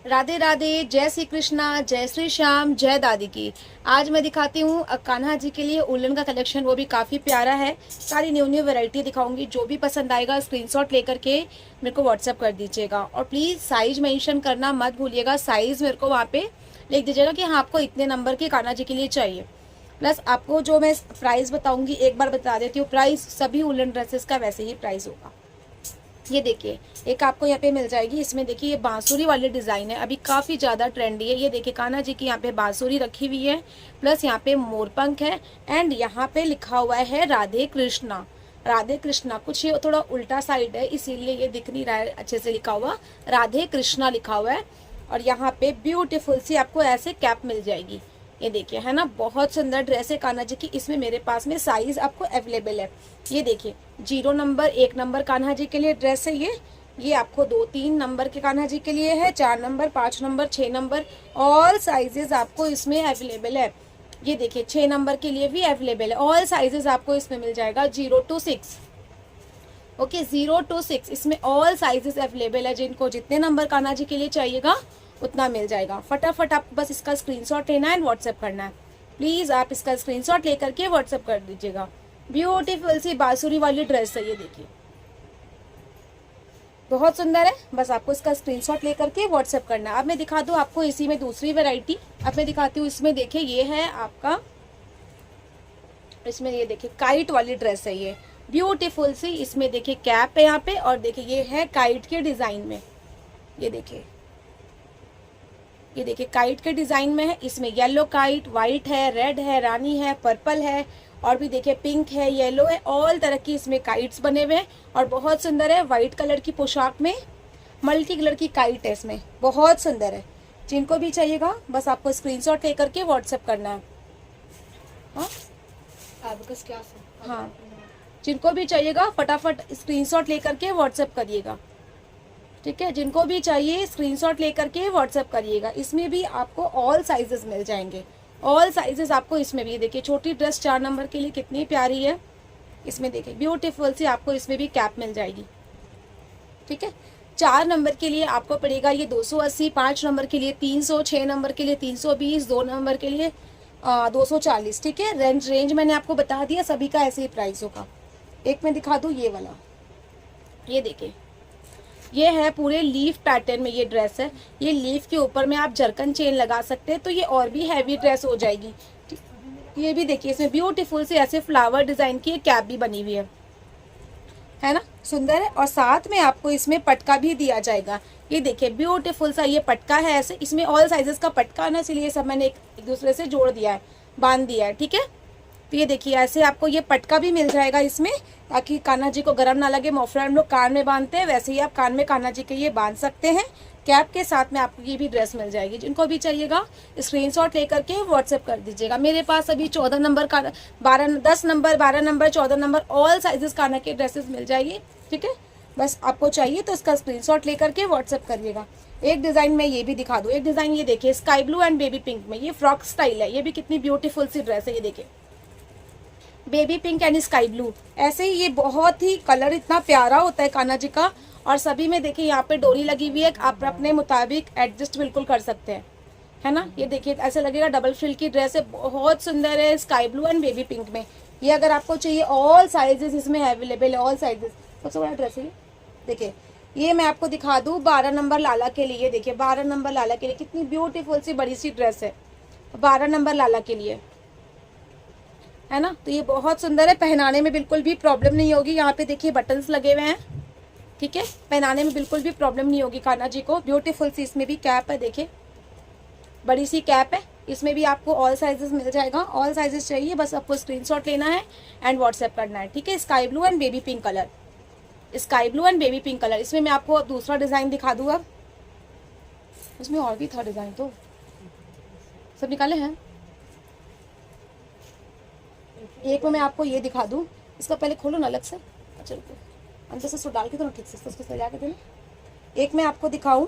राधे राधे, जय श्री कृष्णा, जय श्री श्याम, जय दादी की। आज मैं दिखाती हूँ कान्हा जी के लिए उलन का कलेक्शन, वो भी काफ़ी प्यारा है। सारी न्यू न्यू वैरायटी दिखाऊंगी। जो भी पसंद आएगा स्क्रीनशॉट लेकर के मेरे को व्हाट्सअप कर दीजिएगा। और प्लीज़ साइज मेंशन करना मत भूलिएगा। साइज़ मेरे को वहाँ पे लिख दीजिएगा कि हाँ आपको इतने नंबर के कान्हा जी के लिए चाहिए। प्लस आपको जो मैं प्राइस बताऊँगी एक बार बता देती हूँ। प्राइस सभी उलन ड्रेसेस का वैसे ही प्राइस होगा। ये देखिए, एक आपको यहाँ पे मिल जाएगी। इसमें देखिए ये बांसुरी वाली डिज़ाइन है, अभी काफ़ी ज़्यादा ट्रेंडी है। ये देखिए कान्हा जी की यहाँ पे बांसुरी रखी हुई है, प्लस यहाँ पे मोरपंख है एंड यहाँ पे लिखा हुआ है राधे कृष्णा। राधे कृष्णा कुछ ये थोड़ा उल्टा साइड है, इसीलिए ये दिख नहीं रहा है अच्छे से लिखा हुआ। राधे कृष्णा लिखा हुआ है। और यहाँ पे ब्यूटीफुल सी आपको ऐसे कैप मिल जाएगी। ये देखिए, है ना, बहुत सुंदर ड्रेस है कान्हा जी की। इसमें मेरे पास में साइज आपको अवेलेबल है। ये देखिए 0 नंबर 1 नंबर कान्हा जी के लिए ड्रेस है ये आपको 2-3 नंबर के कान्हा जी के लिए है, 4 number 5 number 6 number all sizes आपको इसमें अवेलेबल है। ये देखिए 6 नंबर के लिए भी अवेलेबल है। ऑल साइजेस आपको इसमें मिल जाएगा 0 to 6। ओके 0 to 6 इसमें ऑल साइजेस अवेलेबल है। जिनको जितने नंबर कान्हा जी के लिए चाहिएगा उतना मिल जाएगा। फटाफट आपको बस इसका स्क्रीनशॉट लेना है, व्हाट्सएप करना है। प्लीज़ आप इसका स्क्रीनशॉट लेकर के व्हाट्सएप कर दीजिएगा। ब्यूटीफुल सी बांसुरी वाली ड्रेस है, ये देखिए बहुत सुंदर है। बस आपको इसका स्क्रीनशॉट लेकर के व्हाट्सएप करना है। अब मैं दिखा दूँ आपको इसी में दूसरी वैरायटी। अब मैं दिखाती हूँ इसमें। देखिए ये है आपका, इसमें ये देखिए काइट वाली ड्रेस है। ये ब्यूटीफुल सी, इसमें देखिए कैप है यहाँ पे और देखिए ये है काइट के डिज़ाइन में। ये देखिए, ये देखिए काइट के डिज़ाइन में है। इसमें येलो काइट, वाइट है, रेड है, रानी है, पर्पल है और भी देखिए पिंक है, येलो है। ऑल तरह की इसमें काइट्स बने हुए हैं और बहुत सुंदर है। वाइट कलर की पोशाक में मल्टी कलर की काइट है इसमें, बहुत सुंदर है। जिनको भी चाहिएगा बस आपको स्क्रीनशॉट लेकर के व्हाट्सएप करना है। हाँ, जिनको भी चाहिएगा फटाफट स्क्रीनशॉट लेकर के व्हाट्सएप करिएगा, ठीक है। जिनको भी चाहिए स्क्रीनशॉट लेकर के व्हाट्सएप करिएगा। इसमें भी आपको ऑल साइजेस मिल जाएंगे। ऑल साइजेस आपको इसमें भी देखिए। छोटी ड्रेस 4 नंबर के लिए कितनी प्यारी है। इसमें देखिए ब्यूटीफुल सी आपको इसमें भी कैप मिल जाएगी, ठीक है। 4 नंबर के लिए आपको पड़ेगा ये 280, 5 नंबर के लिए 300, 6 नंबर के लिए 320, 2 नंबर के लिए 240, ठीक है। रेंज मैंने आपको बता दिया, सभी का ऐसे ही प्राइस होगा। एक मैं दिखा दूँ ये वाला। ये देखिए, ये है पूरे लीफ पैटर्न में ये ड्रेस है। ये लीफ के ऊपर में आप जरकन चेन लगा सकते हैं तो ये और भी हैवी ड्रेस हो जाएगी। ये भी देखिए, इसमें ब्यूटीफुल से ऐसे फ्लावर डिजाइन की कैप भी बनी हुई है ना, सुंदर है। और साथ में आपको इसमें पटका भी दिया जाएगा। ये देखिए ब्यूटीफुल सा ये पटका है ऐसे। इसमें ऑल साइजेस का पटका है ना, इसलिए सब मैंने एक दूसरे से जोड़ दिया है, बांध दिया है, ठीक है। तो ये देखिए ऐसे आपको ये पटका भी मिल जाएगा इसमें, ताकि कान्हा जी को गर्म ना लगे। मोफलर हम लोग कान में बांधते हैं, वैसे ही आप कान में कान्हा जी के ये बांध सकते हैं। कैप के साथ में आपको ये भी ड्रेस मिल जाएगी। जिनको भी चाहिएगा स्क्रीनशॉट लेकर के व्हाट्सएप कर दीजिएगा। मेरे पास अभी 14 नंबर का 10 number 12 number 14 number all sizes Kanha के ड्रेसेस मिल जाएगी, ठीक है। बस आपको चाहिए तो इसका स्क्रीनशॉट लेकर के व्हाट्सएप करिएगा। एक डिज़ाइन में ये भी दिखा दूँ। एक डिज़ाइन ये देखिए sky blue and baby pink में, ये फ्रॉक स्टाइल है। ये भी कितनी ब्यूटीफुल सी ड्रेस है। ये देखिए baby pink and sky blue, ऐसे ही ये बहुत ही कलर इतना प्यारा होता है कान्हा जी का। और सभी में देखिए यहाँ पे डोरी लगी हुई है, आप अपने मुताबिक एडजस्ट बिल्कुल कर सकते हैं, है ना। ये देखिए ऐसे लगेगा डबल फ्रिल की ड्रेस है, बहुत सुंदर है। Sky blue and baby pink में ये अगर आपको चाहिए ऑल साइजेस इसमें अवेलेबल है। ऑल साइजेस सबसे बड़ा ड्रेस है ये। देखिए ये मैं आपको दिखा दूँ 12 नंबर लाला के लिए। देखिए 12 नंबर लाला के लिए कितनी ब्यूटीफुल सी बड़ी सी ड्रेस है, 12 नंबर लाला के लिए, है ना। तो ये बहुत सुंदर है, पहनाने में बिल्कुल भी प्रॉब्लम नहीं होगी। यहाँ पे देखिए बटन्स लगे हुए हैं, ठीक है। पहनाने में बिल्कुल भी प्रॉब्लम नहीं होगी कान्हा जी को। ब्यूटीफुल सी इसमें भी कैप है, देखिए बड़ी सी कैप है। इसमें भी आपको ऑल साइजेस मिल जाएगा। ऑल साइजेस चाहिए बस आपको स्क्रीनशॉट लेना है एंड व्हाट्सएप करना है, ठीक है। Sky blue and baby pink colour, sky blue and baby pink colour. इसमें मैं आपको दूसरा डिज़ाइन दिखा दूँ। अब इसमें और भी था डिज़ाइन, तो सब निकाले हैं। एक में मैं आपको ये दिखा दूं, इसका पहले खोलो ना अलग से। अच्छा रुको, अंदर से डाल के दो ना ठीक से, उसको सजा के देना। एक मैं आपको दिखाऊं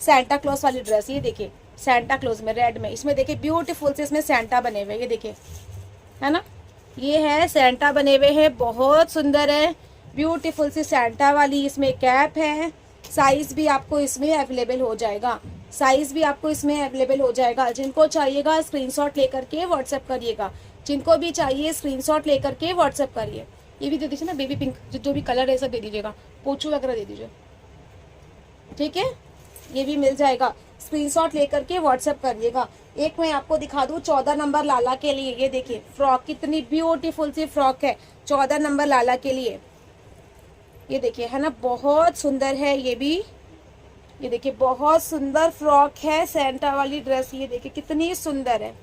सैंटा क्लॉज वाली ड्रेस। ये देखिए सैंटा क्लॉज में रेड में, इसमें देखिए ब्यूटीफुल से इसमें सैंटा बने हुए, ये देखिए, है ना। ये है सैंटा बने हुए हैं, बहुत सुंदर है। ब्यूटीफुल सी सैंटा वाली इसमें कैप है साइज़ भी आपको इसमें अवेलेबल हो जाएगा, साइज़ भी आपको इसमें अवेलेबल हो जाएगा। जिनको चाहिएगा स्क्रीनशॉट लेकर के व्हाट्सएप करिएगा, जिनको भी चाहिए स्क्रीनशॉट लेकर के व्हाट्सएप करिए। ये भी दे दीजिए ना बेबी पिंक, जो भी कलर है सब दे दीजिएगा, पोचू वगैरह दे दीजिए, ठीक है। ये भी मिल जाएगा, स्क्रीनशॉट लेकर के व्हाट्सएप करिएगा। एक मैं आपको दिखा दूँ 14 नंबर लाला के लिए, ये देखिए फ्रॉक कितनी ब्यूटीफुल सी फ्रॉक है 14 नंबर लाला के लिए। ये देखिए है ना, बहुत सुंदर है ये भी। ये देखिए बहुत सुंदर फ्रॉक है, सेंटा वाली ड्रेस। ये देखिए कितनी सुंदर है,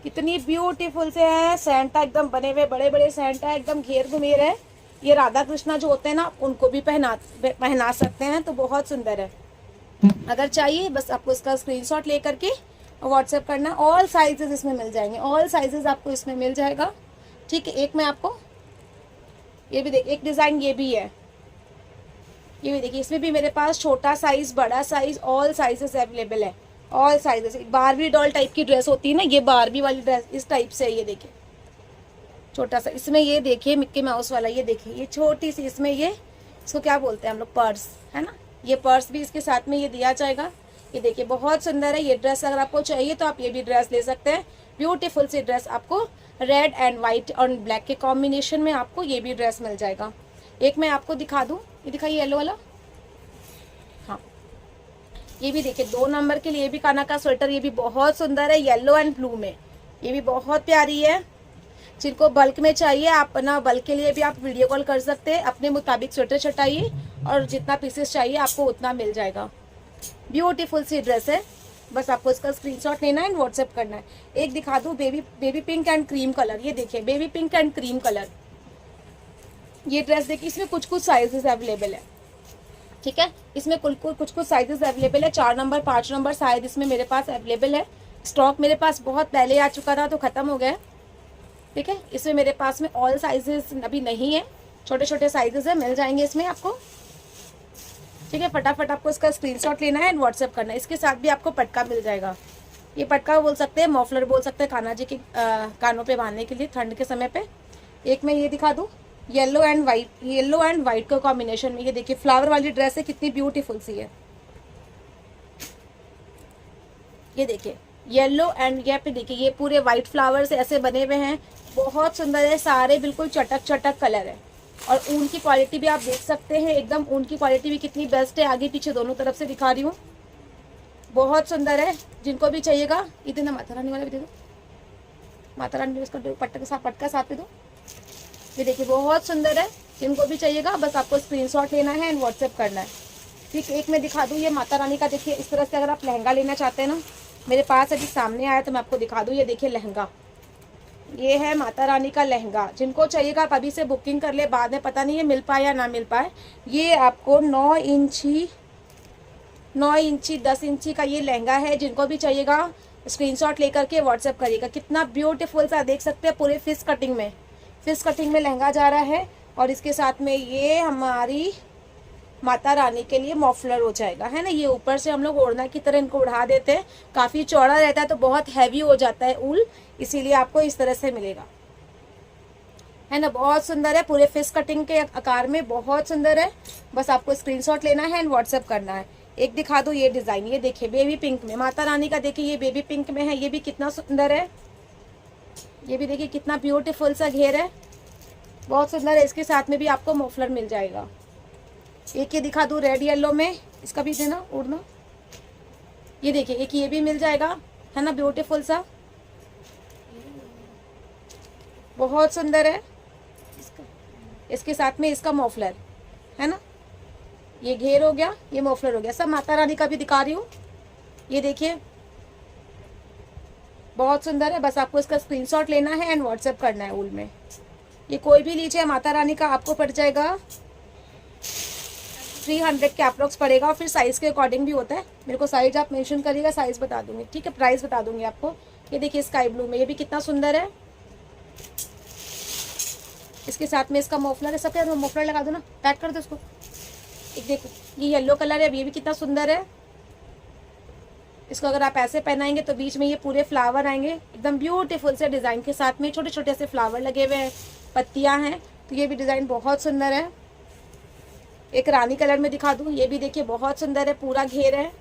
कितनी ब्यूटीफुल से है। सेंटा एकदम बने हुए बड़े बड़े सेंटा, एकदम घेर घुमेर है। ये राधा कृष्णा जो होते हैं ना, उनको भी पहना सकते हैं, तो बहुत सुंदर है। अगर चाहिए बस आपको इसका स्क्रीनशॉट लेकर के व्हाट्सएप करना। ऑल साइजेस इसमें मिल जाएंगे, ऑल साइजेस आपको इसमें मिल जाएगा, ठीक है। एक मैं आपको ये भी एक डिज़ाइन ये भी है, ये भी देखिए, इसमें भी मेरे पास छोटा साइज बड़ा साइज ऑल साइजेस अवेलेबल है, all sizes. Barbie doll type की ड्रेस होती है ना, ये बारबी वाली ड्रेस इस टाइप से है। ये देखिए छोटा सा, इसमें ये देखिए मिक्की माउस वाला, ये देखिए ये छोटी सी, इसमें ये इसको क्या बोलते हैं हम लोग, पर्स है ना। ये पर्स भी इसके साथ में ये दिया जाएगा। ये देखिए बहुत सुंदर है ये ड्रेस। अगर आपको चाहिए तो आप ये भी ड्रेस ले सकते हैं। ब्यूटीफुल सी ड्रेस, आपको रेड एंड वाइट और ब्लैक के कॉम्बिनेशन में आपको ये भी ड्रेस मिल जाएगा। एक मैं आपको दिखा दूँ, ये दिखाइए येलो वाला, हाँ ये भी देखिए 2 नंबर के लिए भी काना का स्वेटर, ये भी बहुत सुंदर है येलो एंड ब्लू में, ये भी बहुत प्यारी है। जिनको बल्क में चाहिए आप ना, बल्क के लिए भी आप वीडियो कॉल कर सकते हैं, अपने मुताबिक स्वेटर चटाइए और जितना पीसेस चाहिए आपको उतना मिल जाएगा। ब्यूटीफुल सी ड्रेस है, बस आपको इसका स्क्रीनशॉट लेना है एंड व्हाट्सएप करना है। एक दिखा दूँ baby pink and cream colour, ये देखिए baby pink and cream colour. ये ड्रेस देखिए, इसमें कुछ कुछ साइजेस अवेलेबल है, ठीक है। इसमें कुछ साइजेस अवेलेबल है, 4 नंबर 5 नंबर शायद इसमें मेरे पास अवेलेबल है। स्टॉक मेरे पास बहुत पहले आ चुका था तो ख़त्म हो गया है, ठीक है। इसमें मेरे पास में ऑल साइजेस अभी नहीं है, छोटे छोटे साइजेस है, मिल जाएंगे इसमें आपको, ठीक है। फटाफट आपको इसका स्क्रीनशॉट लेना है एंड व्हाट्सएप करना है। इसके साथ भी आपको पटका मिल जाएगा, ये पटका बोल सकते हैं, मफलर बोल सकते हैं, कान्हा जी के कानों पे बांधने के लिए ठंड के समय पे। एक मैं ये दिखा दूँ येलो एंड वाइट का कॉम्बिनेशन में, ये देखिए फ्लावर वाली ड्रेस है, कितनी ब्यूटीफुल सी है। ये देखिए येलो एंड ये पे देखिए ये पूरे वाइट फ्लावर से ऐसे बने हुए हैं, बहुत सुंदर है, सारे बिल्कुल चटक चटक कलर है। और ऊन की क्वालिटी भी आप देख सकते हैं, एकदम ऊन की क्वालिटी भी कितनी बेस्ट है, आगे पीछे दोनों तरफ से दिखा रही हूँ, बहुत सुंदर है। जिनको भी चाहिएगा, इतना माता रानी वाला भी दे दो, माता रानी उसका पटका साथ में दो। ये देखिए बहुत सुंदर है, जिनको भी चाहिएगा बस आपको स्क्रीनशॉट लेना है एंड व्हाट्सएप करना है, ठीक। एक मैं दिखा दूँ ये माता रानी का, देखिए इस तरह से अगर आप लहंगा लेना चाहते हैं ना, मेरे पास अभी सामने आया तो मैं आपको दिखा दूँ। ये देखिए लहंगा, ये है माता रानी का लहंगा। जिनको चाहिएगा आप अभी से बुकिंग कर ले, बाद में पता नहीं है मिल पाए या ना मिल पाए। ये आपको 9 इंची 10 इंची का ये लहंगा है। जिनको भी चाहिएगा स्क्रीनशॉट लेकर के व्हाट्सएप करिएगा। कितना ब्यूटीफुल सा देख सकते हैं, पूरे फिश कटिंग में लहंगा जा रहा है। और इसके साथ में ये हमारी माता रानी के लिए मफलर हो जाएगा, है ना। ये ऊपर से हम लोग ओढ़ना की तरह इनको उड़ा देते हैं, काफ़ी चौड़ा रहता है तो बहुत हैवी हो जाता है ऊल, इसीलिए आपको इस तरह से मिलेगा, है ना। बहुत सुंदर है, पूरे फिश कटिंग के आकार में, बहुत सुंदर है। बस आपको स्क्रीनशॉट लेना है एंड व्हाट्सएप करना है। एक दिखा दो ये डिज़ाइन, ये देखिए बेबी पिंक में माता रानी का, देखिए ये बेबी पिंक में है, ये भी कितना सुंदर है। ये भी देखिए कितना ब्यूटीफुल सा घेर है, बहुत सुंदर है। इसके साथ में भी आपको मफलर मिल जाएगा। एक ये दिखा दूँ रेड येलो में, इसका भी देना उड़ना। ये देखिए एक ये भी मिल जाएगा, है ना, ब्यूटीफुल सा, बहुत सुंदर है। इसके साथ में इसका मफलर, है ना, ये घेर हो गया, ये मफलर हो गया। सब माता रानी का भी दिखा रही हूँ, ये देखिए बहुत सुंदर है। बस आपको इसका स्क्रीनशॉट लेना है एंड व्हाट्सएप करना है ऊल में। ये कोई भी लीजिए माता रानी का, आपको पड़ जाएगा 300 के अप्रोक्स पड़ेगा। और फिर साइज़ के अकॉर्डिंग भी होता है, मेरे को साइज आप मेंशन करिएगा, साइज़ बता दूंगी, ठीक है, प्राइस बता दूंगी आपको। ये देखिए स्काई ब्लू में, ये भी कितना सुंदर है। इसके साथ में इसका मफलर है, सबके साथ मफलर लगा दो ना, पैक कर दो इसको। एक देखो ये येलो कलर है, ये भी कितना सुंदर है। इसको अगर आप ऐसे पहनाएंगे तो बीच में ये पूरे फ्लावर आएंगे, एकदम ब्यूटीफुल से डिज़ाइन के साथ में, छोटे छोटे से फ्लावर लगे हुए हैं, पत्तियां हैं, तो ये भी डिज़ाइन बहुत सुंदर है। एक रानी कलर में दिखा दूँ, ये भी देखिए बहुत सुंदर है, पूरा घेर है,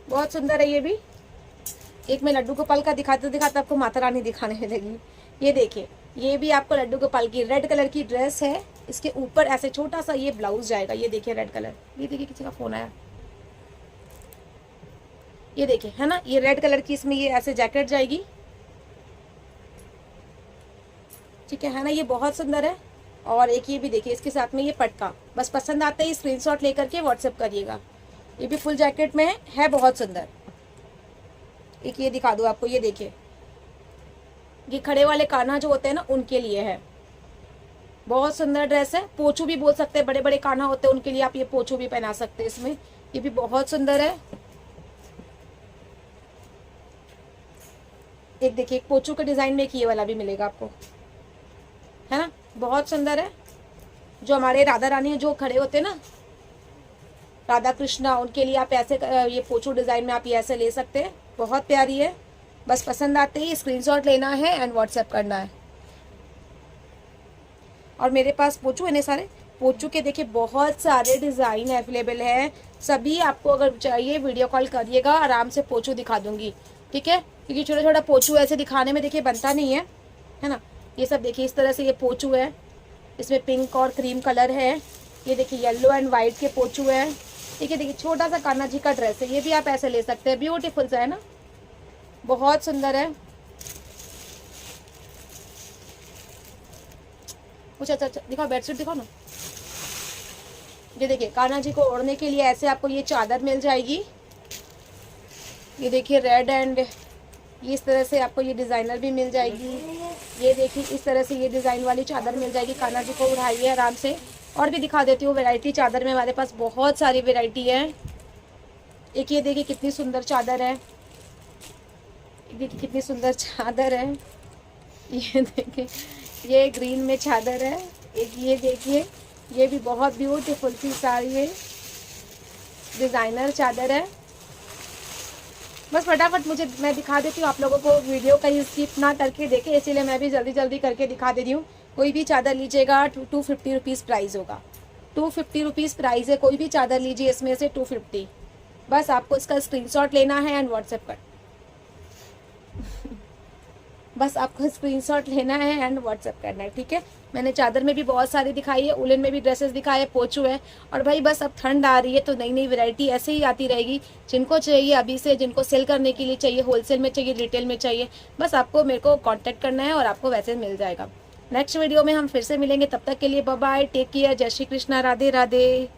बहुत सुंदर है ये भी। एक मैं लड्डू गोपाल का दिखाते दिखाते आपको माता रानी दिखाने में लगी। ये देखिए, ये भी आपको लड्डू गोपाल की रेड कलर की ड्रेस है, इसके ऊपर ऐसे छोटा सा ये ब्लाउज जाएगा। ये देखिए रेड कलर, ये देखिए किसी का फोन आया, ये देखिए है ना, ये रेड कलर की इसमें ये ऐसे जैकेट जाएगी, ठीक है ना, ये बहुत सुंदर है। और एक ये भी देखिए इसके साथ में ये पटका, बस पसंद आते ही स्क्रीनशॉट लेकर के व्हाट्सएप करिएगा। ये भी फुल जैकेट में है बहुत सुंदर। एक ये दिखा दूँ आपको, ये देखिए, ये खड़े वाले कान्हा जो होते हैं ना उनके लिए है, बहुत सुंदर ड्रेस है। पोचू भी बोल सकते हैं, बड़े बड़े कान्हा होते हैं उनके लिए आप ये पोचू भी पहना सकते हैं इसमें। ये भी बहुत सुंदर है। एक देखिए, एक पोचू के डिजाइन में एक ये वाला भी मिलेगा आपको, है ना, बहुत सुंदर है। जो हमारे राधा रानी जो खड़े होते हैं ना, राधा कृष्णा, उनके लिए आप ऐसे ये पोचू डिजाइन में आप ये ऐसे ले सकते हैं, बहुत प्यारी है। बस पसंद आते ही स्क्रीनशॉट लेना है एंड व्हाट्सएप करना है। और मेरे पास पोचू है, सारे पोचू के देखिए बहुत सारे डिज़ाइन अवेलेबल है। सभी आपको अगर चाहिए वीडियो कॉल करिएगा, आराम से पोचू दिखा दूंगी, ठीक है, क्योंकि छोटा छोटा पोचू ऐसे दिखाने में देखिए बनता नहीं है ना। ये सब देखिए इस तरह से ये पोचू है, इसमें पिंक और क्रीम कलर है। ये देखिए येलो एंड वाइट के पोचू है, ठीक है। देखिए छोटा सा कान्हा जी का ड्रेस है, ये भी आप ऐसे ले सकते हैं, ब्यूटीफुल सा है ना, बहुत सुंदर है। कुछ अच्छा दिखाओ, बेडशीट दिखाओ ना। ये देखिए कान्हा जी को ओढ़ने के लिए ऐसे आपको ये चादर मिल जाएगी। ये देखिए रेड एंड ये इस तरह से आपको ये डिज़ाइनर भी मिल जाएगी। ये देखिए इस तरह से ये डिज़ाइन वाली चादर मिल जाएगी, कान्हा जी को उठाइए आराम से। और भी दिखा देती हूँ वैरायटी चादर में, हमारे पास बहुत सारी वैरायटी है। एक ये देखिए कितनी सुंदर चादर है, देखिए कितनी सुंदर चादर है। ये देखिए ये ग्रीन में चादर है। एक ये देखिए, ये भी बहुत ब्यूटीफुल सी साड़ी है, डिज़ाइनर चादर है। बस फटाफट मैं दिखा देती हूँ आप लोगों को, वीडियो कहीं स्किप ना करके देखें, इसीलिए मैं भी जल्दी जल्दी करके दिखा दे रही हूँ। कोई भी चादर लीजिएगा 250 रुपीज़ प्राइस होगा, 250 रुपीज़ प्राइस है। कोई भी चादर लीजिए इसमें से 250। बस आपको इसका स्क्रीनशॉट लेना है एंड व्हाट्सएप कर बस आपको स्क्रीनशॉट लेना है एंड व्हाट्सएप करना है, ठीक है। मैंने चादर में भी बहुत सारी दिखाई है, उलन में भी ड्रेसेस दिखाए है, पोचू है। और भाई बस अब ठंड आ रही है तो नई नई वैरायटी ऐसे ही आती रहेगी। जिनको चाहिए अभी से, जिनको सेल करने के लिए चाहिए, होलसेल में चाहिए, रिटेल में चाहिए, बस आपको मेरे को कॉन्टैक्ट करना है और आपको वैसे मिल जाएगा। नेक्स्ट वीडियो में हम फिर से मिलेंगे, तब तक के लिए बाय बाय, टेक केयर, जय श्री कृष्णा, राधे राधे।